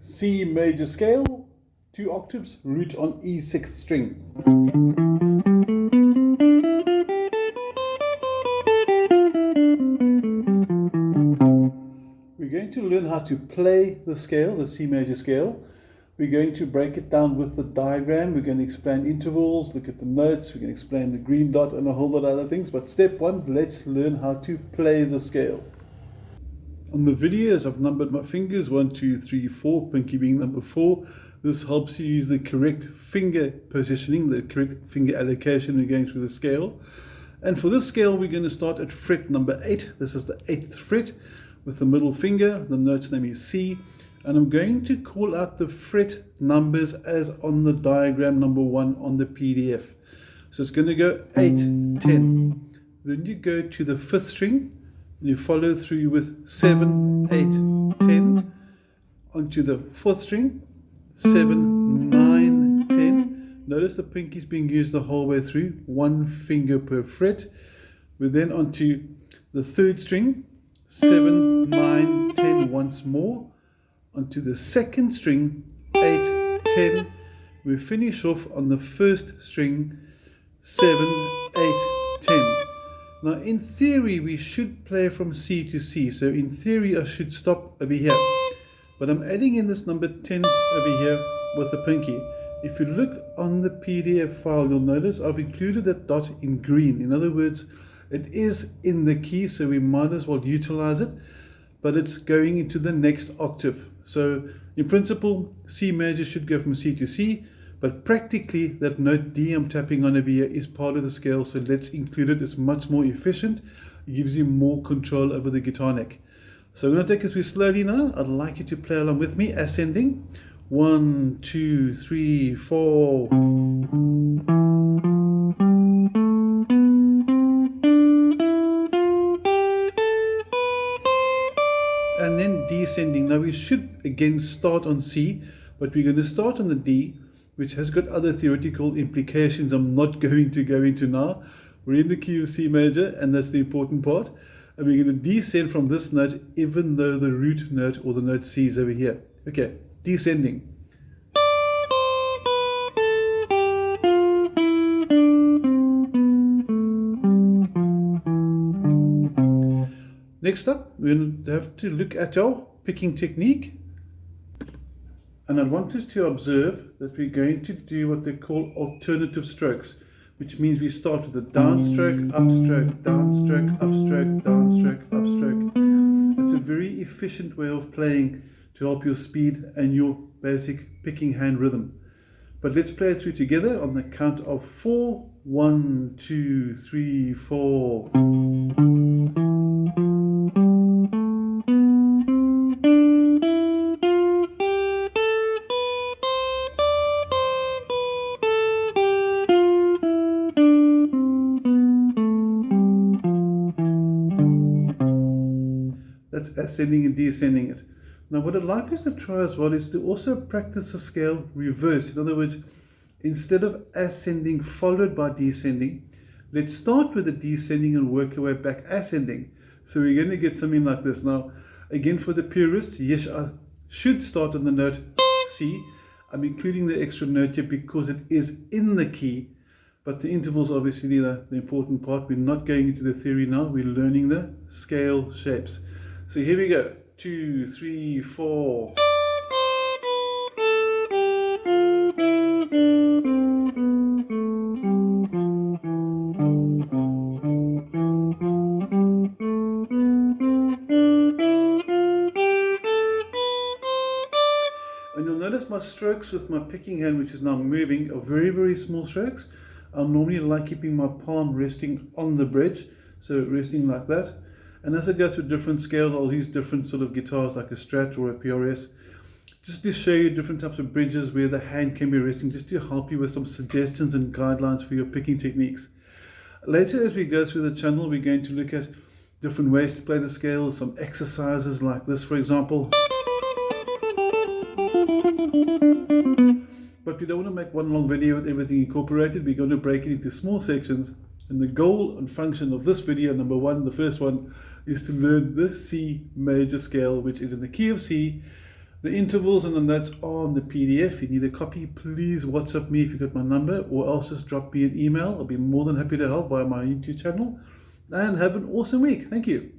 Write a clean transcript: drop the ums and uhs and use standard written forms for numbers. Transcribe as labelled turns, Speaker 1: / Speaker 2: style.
Speaker 1: C major scale, 2 octaves, root on E sixth string. We're going to learn how to play the scale, the C major scale. We're going to break it down with the diagram. We're going to explain intervals, look at the notes, we're going to explain the green dot and a whole lot of other things. But step one, let's learn how to play the scale. On the videos, I've numbered my fingers 1, 2, 3, 4, pinky being number 4. This helps you use the correct finger positioning, the correct finger allocation when going through the scale. And for this scale, we're going to start at fret number 8. This is the 8th fret with the middle finger. The note's name is C. And I'm going to call out the fret numbers as on the diagram number 1 on the PDF. So it's going to go 8, 10. Then you go to the 5th string. You follow through with 7, 8, 10, onto the 4th string, 7, 9, 10. Notice the pinky is being used the whole way through, 1 finger per fret. We're then onto the 3rd string, 7, 9, 10 once more, onto the 2nd string, 8, 10. We finish off on the 1st string, 7, 8, 10. Now, in theory, we should play from C to C. So in theory, I should stop over here. But I'm adding in this number 10 over here with the pinky. If you look on the PDF file, you'll notice I've included that dot in green. In other words, it is in the key, so we might as well utilize it. But it's going into the next octave. So in principle, C major should go from C to C. But practically, that note D I'm tapping on over here is part of the scale, so let's include it. It's much more efficient. It gives you more control over the guitar neck. So I'm going to take it through slowly now. I'd like you to play along with me, ascending. 1, 2, 3, 4. And then descending. Now we should again start on C, but we're going to start on the D, which has got other theoretical implications I'm not going to go into now. We're in the key of C major, and that's the important part. And we're going to descend from this note, even though the root note or the note C is over here. Okay, descending. Next up, we're going to have to look at our picking technique. And I want us to observe that we're going to do what they call alternative strokes, which means we start with a downstroke, upstroke, downstroke, upstroke, downstroke, upstroke. It's a very efficient way of playing to help your speed and your basic picking hand rhythm. But let's play it through together on the count of 4. 1, 2, 3, 4. That's ascending and descending it. Now what I'd like us to try as well is to also practice the scale reversed. In other words, instead of ascending followed by descending, let's start with the descending and work our way back ascending. So we're going to get something like this. Now again, for the purists, yes, I should start on the note C. I'm including the extra note here because it is in the key, but the intervals are obviously the important part. We're not going into the theory now, we're learning the scale shapes. So here we go. 2, 3, 4. And you'll notice my strokes with my picking hand, which is now moving, are very, very small strokes. I normally like keeping my palm resting on the bridge, so resting like that. And as I go through different scales, I'll use different sort of guitars like a Strat or a PRS, just to show you different types of bridges where the hand can be resting, just to help you with some suggestions and guidelines for your picking techniques. Later, as we go through the channel, we're going to look at different ways to play the scales, some exercises like this, for example. But we don't want to make one long video with everything incorporated. We're going to break it into small sections. And the goal and function of this video, number one, the first one, is to learn the C major scale, which is in the key of C, The intervals and the notes are on the PDF. If you need a copy, please WhatsApp me if you got my number, or else just drop me an email. I'll be more than happy to help via my YouTube channel. And have an awesome week. Thank you.